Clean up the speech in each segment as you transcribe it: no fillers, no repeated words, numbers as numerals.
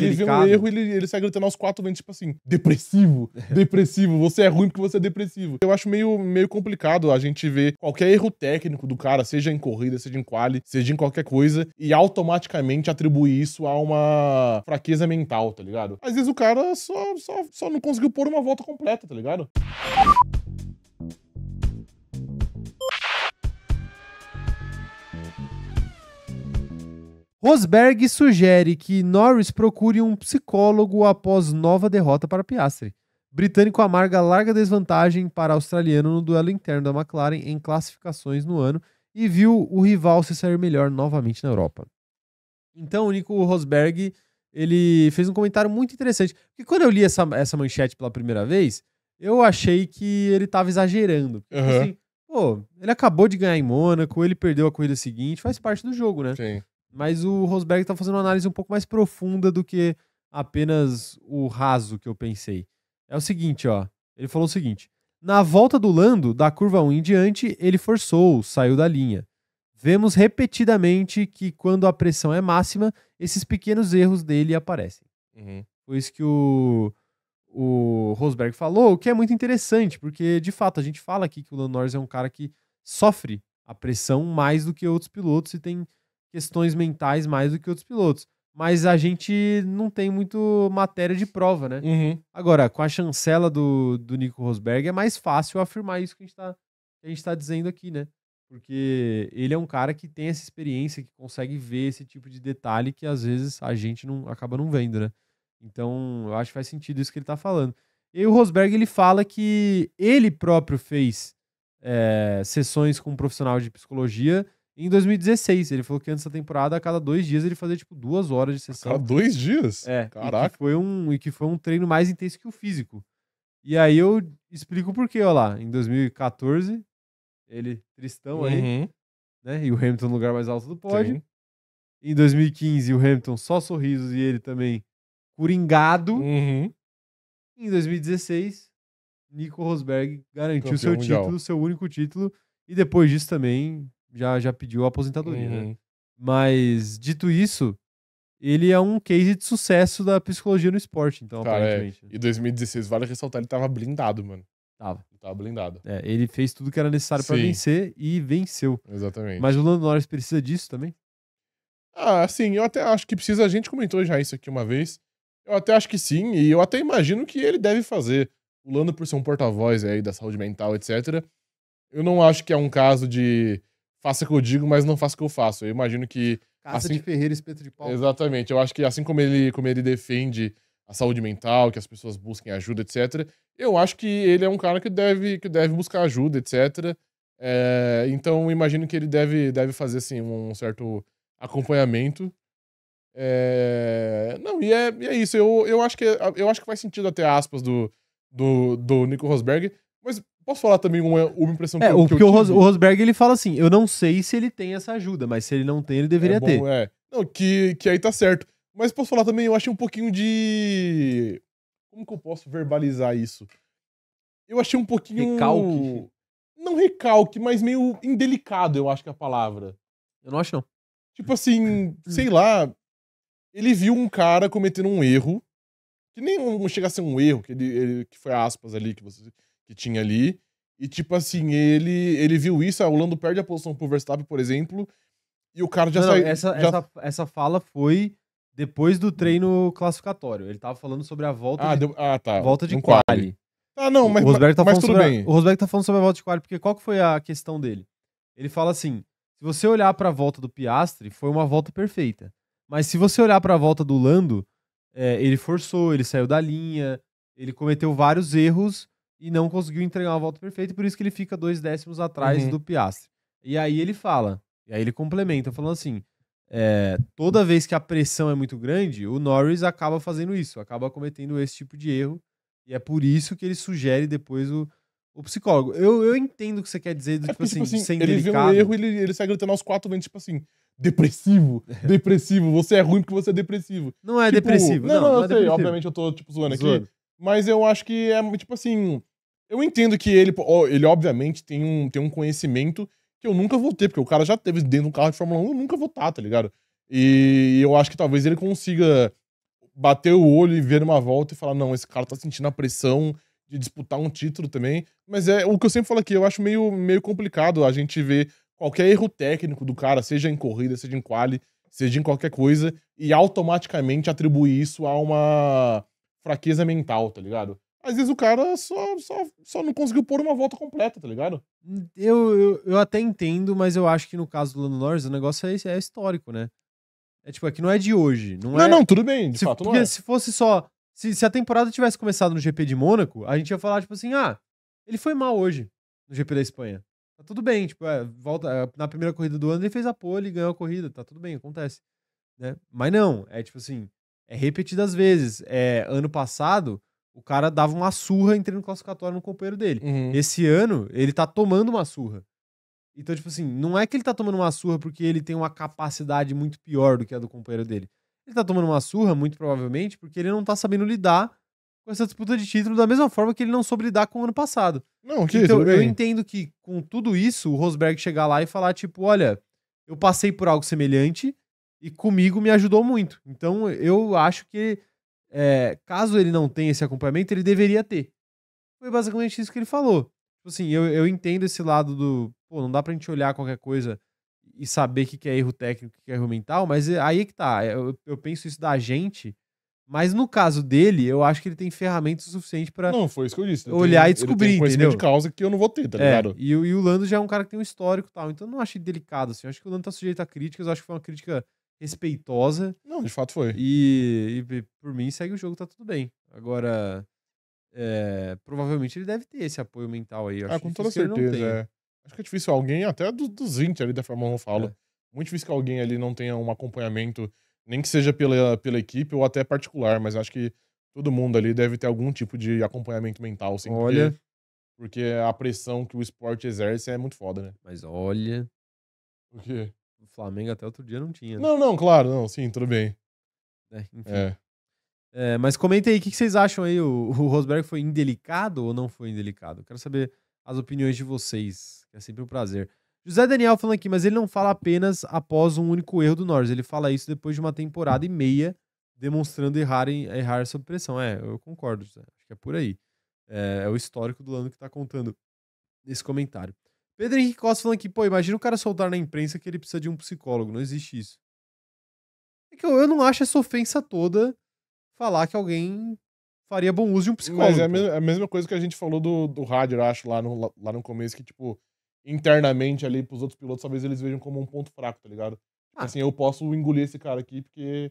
Ele vê um erro e ele sai gritando aos 4 ventos, tipo assim, depressivo, depressivo, você é ruim porque você é depressivo. Eu acho meio complicado a gente ver qualquer erro técnico do cara, seja em corrida, seja em quali, seja em qualquer coisa, e automaticamente atribuir isso a uma fraqueza mental, tá ligado? Às vezes o cara só não conseguiu pôr uma volta completa, tá ligado? Rosberg sugere que Norris procure um psicólogo após nova derrota para Piastri. Britânico amarga larga desvantagem para australiano no duelo interno da McLaren em classificações no ano e viu o rival se sair melhor novamente na Europa. Então o Nico Rosberg ele fez um comentário muito interessante. Porque quando eu li essa manchete pela primeira vez, eu achei que ele estava exagerando. Porque, assim, pô, ele acabou de ganhar em Mônaco, ele perdeu a corrida seguinte, faz parte do jogo, né? Sim. Mas o Rosberg tá fazendo uma análise um pouco mais profunda do que apenas o raso que eu pensei. É o seguinte, ó. Ele falou o seguinte: na volta do Lando, da curva 1 em diante, ele forçou, saiu da linha. Vemos repetidamente que quando a pressão é máxima, esses pequenos erros dele aparecem. Foi isso que o Rosberg falou, o que é muito interessante, porque de fato a gente fala aqui que o Lando Norris é um cara que sofre a pressão mais do que outros pilotos e tem questões mentais mais do que outros pilotos. Mas a gente não tem muito matéria de prova, né? Agora, com a chancela do Nico Rosberg, é mais fácil afirmar isso que a gente tá dizendo aqui, né? Porque ele é um cara que tem essa experiência, que consegue ver esse tipo de detalhe que às vezes a gente acaba não vendo, né? Então, eu acho que faz sentido isso que ele tá falando. E o Rosberg, ele fala que ele próprio fez sessões com um profissional de psicologia em 2016. Ele falou que antes da temporada, a cada 2 dias, ele fazia, 2 horas de sessão. Cada 2 dias? Caraca. E que foi um treino mais intenso que o físico. E aí eu explico por quê, ó lá. Em 2014, ele tristão aí, né? E o Hamilton no lugar mais alto do pódio. Sim. Em 2015, o Hamilton só sorrisos e ele também coringado. Em 2016, Nico Rosberg garantiu seu título, seu único título. E depois disso também já pediu a aposentadoria, né? Mas, dito isso, ele é um case de sucesso da psicologia no esporte, então, cara, aparentemente. E 2016, vale ressaltar, ele tava blindado, mano. Ele tava blindado. Ele fez tudo que era necessário pra vencer e venceu. Exatamente. Mas o Lando Norris precisa disso também? Sim, eu até acho que precisa. A gente comentou já isso aqui uma vez. Eu até acho que sim, e eu até imagino que ele deve fazer. O Lando, por ser um porta-voz aí da saúde mental, etc., eu não acho que é um caso de faça o que eu digo, mas não faça o que eu faço. Eu imagino que... Caça de ferreiro, espeto de pau. Exatamente. Eu acho que assim como ele defende a saúde mental, que as pessoas busquem ajuda, etc., eu acho que ele é um cara que deve buscar ajuda, etc. Então, eu imagino que ele deve fazer, assim, um certo acompanhamento. Não, e é isso. Eu acho que faz sentido até aspas do Nico Rosberg, mas posso falar também uma impressão que eu tive? O Rosberg, ele fala assim, eu não sei se ele tem essa ajuda, mas se ele não tem, ele deveria ter. Não, que aí tá certo. Mas posso falar também, eu achei um pouquinho de... Como que eu posso verbalizar isso? Eu achei um pouquinho... Recalque? Não recalque, mas meio indelicado, eu acho que é a palavra. Eu não acho, não. Tipo assim, sei lá, ele viu um cara cometendo um erro, que nem não chega a ser um erro, que foi aspas ali, que tinha ali, e tipo assim, ele viu isso, o Lando perde a posição pro Verstappen, por exemplo, e o cara já saiu... Essa fala foi depois do treino classificatório. Ele tava falando sobre a volta volta de quali. Não, mas tudo bem. O Rosberg tá falando sobre a volta de quali, porque qual que foi a questão dele? Ele fala assim, se você olhar pra volta do Piastri, foi uma volta perfeita. Mas se você olhar pra volta do Lando, ele forçou, ele saiu da linha, ele cometeu vários erros e não conseguiu entregar uma volta perfeita, e por isso que ele fica 2 décimos atrás do Piastri. E aí ele fala, e aí ele complementa, falando assim, toda vez que a pressão é muito grande, o Norris acaba fazendo isso, acaba cometendo esse tipo de erro, e é por isso que ele sugere depois o psicólogo. Eu entendo o que você quer dizer, tipo assim, sem ele vê um erro e ele sai gritando aos 4 ventos, tipo assim, depressivo, depressivo, você é ruim porque você é depressivo. Não é depressivo. Não, eu sei, obviamente eu tô, zoando aqui, mas eu acho que é, tipo assim, eu entendo que ele obviamente tem um conhecimento que eu nunca vou ter, porque o cara já teve dentro de um carro de Fórmula 1, eu nunca vou estar, tá ligado? E eu acho que talvez ele consiga bater o olho e ver numa volta e falar, não, esse cara tá sentindo a pressão de disputar um título também. Mas é o que eu sempre falo aqui, eu acho meio complicado a gente ver qualquer erro técnico do cara, seja em corrida, seja em quali, seja em qualquer coisa, e automaticamente atribuir isso a uma fraqueza mental, tá ligado? Às vezes o cara só não conseguiu pôr uma volta completa, tá ligado? Eu até entendo, mas eu acho que no caso do Lando Norris, o negócio é histórico, né? É tipo, é que não é de hoje. Não, é. Não, tudo bem, de fato não Porque é. se fosse só. Se a temporada tivesse começado no GP de Mônaco, a gente ia falar, tipo assim, ele foi mal hoje no GP da Espanha. Tá tudo bem, tipo, volta. Na primeira corrida do ano ele fez a pole e ganhou a corrida, tá tudo bem, acontece. Né? Mas não, é tipo assim, é repetidas vezes. Ano passado, o cara dava uma surra em treino classificatório no companheiro dele. Uhum. Esse ano, ele tá tomando uma surra. Então, tipo assim, não é que ele tá tomando uma surra porque ele tem uma capacidade muito pior do que a do companheiro dele. Ele tá tomando uma surra, muito provavelmente, porque ele não tá sabendo lidar com essa disputa de título da mesma forma que ele não soube lidar com o ano passado. Não, ok, Então, tudo eu bem. entendo que, com tudo isso, o Rosberg chegar lá e falar, tipo, olha, eu passei por algo semelhante e comigo me ajudou muito. Então, eu acho que, caso ele não tenha esse acompanhamento, ele deveria ter. Foi basicamente isso que ele falou. Tipo assim, eu entendo esse lado do, pô, não dá pra gente olhar qualquer coisa e saber o que é erro técnico, o que é erro mental, mas aí é que tá. Eu penso isso da gente, mas no caso dele, eu acho que ele tem ferramentas o suficiente pra Não, foi isso que eu disse. olhar e Ele descobrir, tem conhecimento entendeu? de causa que eu não vou ter, tá ligado? E o Lando já é um cara que tem um histórico e tal, então eu não achei delicado, assim. Eu acho que o Lando tá sujeito a críticas, eu acho que foi uma crítica respeitosa Não, de fato foi. e por mim segue o jogo, tá tudo bem. Agora, provavelmente ele deve ter esse apoio mental aí. Eu acho Com toda difícil que ele não certeza, tenha. Acho que é difícil alguém, até dos 20 ali da Fórmula 1 eu falo, É. muito difícil que alguém ali não tenha um acompanhamento, nem que seja pela equipe ou até particular, mas acho que todo mundo ali deve ter algum tipo de acompanhamento mental, assim, Olha, porque a pressão que o esporte exerce é muito foda, né? mas olha, O quê? o Flamengo até outro dia não tinha, né? Não, claro, não, sim, tudo bem. Enfim. É. Mas comenta aí, o que vocês acham aí? O Rosberg foi indelicado ou não foi indelicado? Quero saber as opiniões de vocês, que é sempre um prazer. José Daniel falando aqui, mas ele não fala apenas após um único erro do Norris, ele fala isso depois de uma temporada e meia, demonstrando errar sob pressão. Eu concordo, José. Acho que é por aí. É o histórico do Lando que tá contando nesse comentário. Pedro Henrique Costa falando aqui, pô, imagina o cara soltar na imprensa que ele precisa de um psicólogo, não existe isso. É que eu não acho essa ofensa toda falar que alguém faria bom uso de um psicólogo. Mas é a mesma coisa que a gente falou do rádio, eu acho, lá no começo, que, tipo, internamente ali pros outros pilotos, talvez eles vejam como um ponto fraco, tá ligado? Tipo assim, eu posso engolir esse cara aqui porque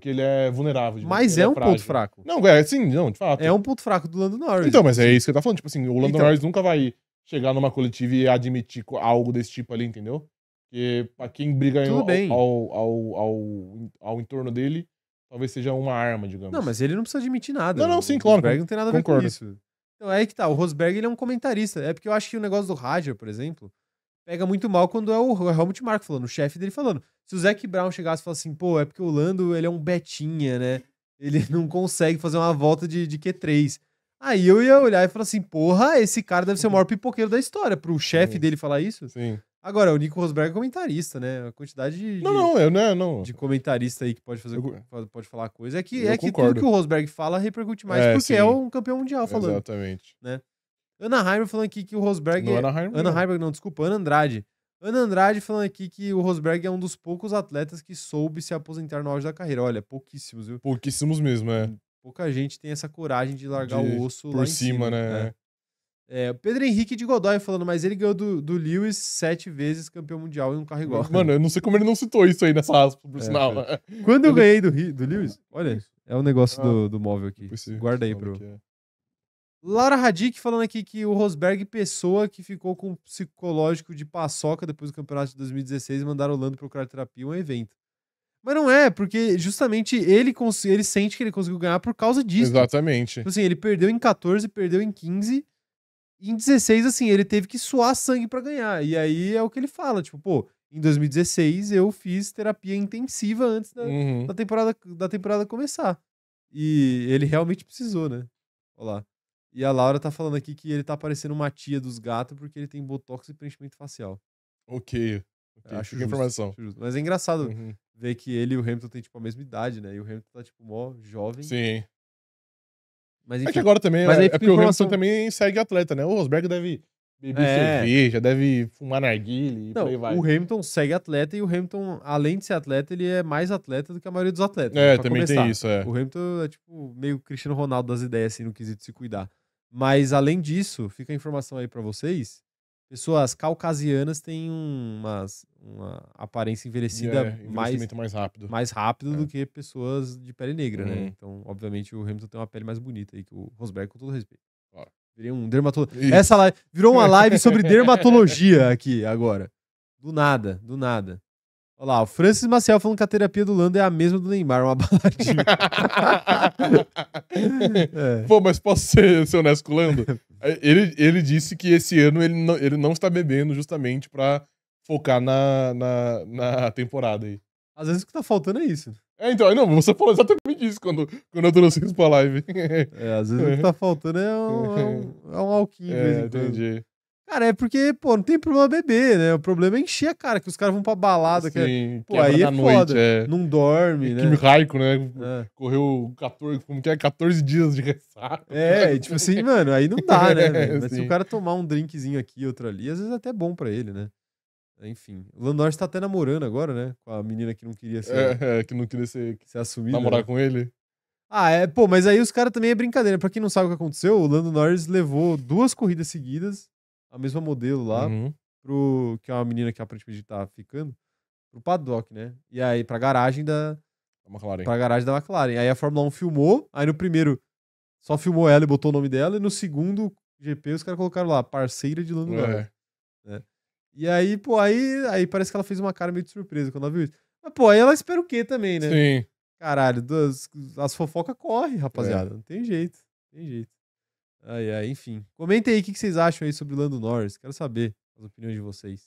ele é vulnerável, digamos, Mas ele é um frágil. ponto fraco. Não, sim, não, de fato. É um ponto fraco do Lando Norris. Então, mas assim. é isso que eu tava falando, tipo assim, o Lando Então. Norris nunca vai chegar numa coletiva e admitir algo desse tipo ali, entendeu? Porque pra quem briga Tudo bem. ao entorno dele, talvez seja uma arma, digamos. Não, mas ele não precisa admitir nada. Não, sim, O claro. Rosberg não tem nada a ver com concordo. isso. Então é aí que tá. O Rosberg, ele é um comentarista. É porque eu acho que o negócio do rádio, por exemplo, pega muito mal quando é o Helmut Marko falando, o chefe dele falando. Se o Zac Brown chegasse e falasse assim, pô, é porque o Lando, ele é um betinha, né? Ele não consegue fazer uma volta de Q3. Aí eu ia olhar e falar assim, porra, esse cara deve ser o maior pipoqueiro da história. Pro chefe dele falar isso. Sim. Agora, o Nico Rosberg é comentarista, né? A quantidade Não. de comentarista aí que pode falar coisa. É que tudo concordo. que o Rosberg fala repercute mais porque sim. é um campeão mundial falando. Exatamente. Né? Ana Heimer falando aqui que o Rosberg. Não, Ana Heimberg, não, desculpa, Ana Andrade. Ana Andrade falando aqui que o Rosberg é um dos poucos atletas que soube se aposentar no auge da carreira. Olha, pouquíssimos, viu? Pouquíssimos mesmo, Pouca gente tem essa coragem de largar o osso por lá em cima, cima. né? O Pedro Henrique de Godoy falando, mas ele ganhou do Lewis 7 vezes campeão mundial em um carro igual. Mano, eu não sei como ele não citou isso aí nessa aspa, por sinal. Quando eu ganhei do Lewis, olha, é o negócio do móvel aqui. Guarda aí, pro. Laura Radic falando aqui que o Rosberg, pessoa que ficou com psicológico de paçoca depois do campeonato de 2016 e mandaram o Lando procurar terapia, um evento. Mas não é, porque justamente ele sente que ele conseguiu ganhar por causa disso. Exatamente. Tipo assim, ele perdeu em 14, perdeu em 15, e em 16, assim, ele teve que suar sangue pra ganhar. E aí é o que ele fala, tipo, pô, em 2016 eu fiz terapia intensiva antes da temporada começar. E ele realmente precisou, né? Olha lá. E a Laura tá falando aqui que ele tá parecendo uma tia dos gatos porque ele tem botox e preenchimento facial. Ok. Acho Fica informação. Mas é engraçado. ver que ele e o Hamilton têm, tipo, a mesma idade, né? E o Hamilton tá, tipo, mó jovem. Sim. Mas, É enfim. que agora também, Mas aí é fica porque o informação- Hamilton também segue atleta, né? O Rosberg deve beber É. cerveja, deve fumar narguile e Não, por aí vai. o Hamilton segue atleta e o Hamilton, além de ser atleta, ele é mais atleta do que a maioria dos atletas. É, né, pra também começar. tem isso, é. O Hamilton é tipo meio Cristiano Ronaldo das ideias, assim, no quesito de se cuidar. Mas, além disso, fica a informação aí pra vocês, pessoas caucasianas têm uma aparência envelhecida envelhecimento mais rápido. mais rápido É. do que pessoas de pele negra, né? Uhum. Então, obviamente, o Hamilton tem uma pele mais bonita aí que o Rosberg, com todo respeito. Claro. Virei um dermatologista. Isso. Essa live virou uma live sobre dermatologia aqui agora. Do nada, do nada. Olha lá, o Francis Maciel falando que a terapia do Lando é a mesma do Neymar, uma baladinha. É. Pô, mas posso ser honesto com o Lando? Ele disse que esse ano ele não está bebendo justamente pra focar na temporada aí. Às vezes o que tá faltando é isso. Então, não, você falou exatamente isso quando eu trouxe isso pra live. Às vezes o que tá faltando é um alquinho de vez em quando. Entendi. Cara, é porque, pô, não tem problema beber, né? O problema é encher a cara, que os caras vão pra balada. Sim, Pô, aí é na foda. noite, Não dorme, né? Kimi Raikko, né? É. Correu 14 dias de ressaca. E tipo assim, mano, aí não dá, né, velho? Mas se Sim. o cara tomar um drinkzinho aqui, outro ali, às vezes é até bom pra ele, né? Enfim, o Lando Norris tá até namorando agora, né? Com a menina que não queria ser Que não queria ser assumida. namorar né? com ele. Pô, mas aí os caras também é brincadeira. Pra quem não sabe o que aconteceu, o Lando Norris levou 2 corridas seguidas, a mesma modelo lá, Uhum. que é uma menina que aparentemente tá ficando, pro paddock, né? E aí pra garagem da McLaren. McLaren. Aí a Fórmula 1 filmou, aí no primeiro só filmou ela e botou o nome dela, e no segundo GP os caras colocaram lá, parceira de Lando Norris. Né? E aí, pô, aí parece que ela fez uma cara meio de surpresa quando ela viu isso. Mas, pô, aí ela espera o quê também, né? Sim. Caralho, as fofocas correm, rapaziada. Não tem jeito. Enfim. Comentem aí o que vocês acham aí sobre o Lando Norris. Quero saber as opiniões de vocês.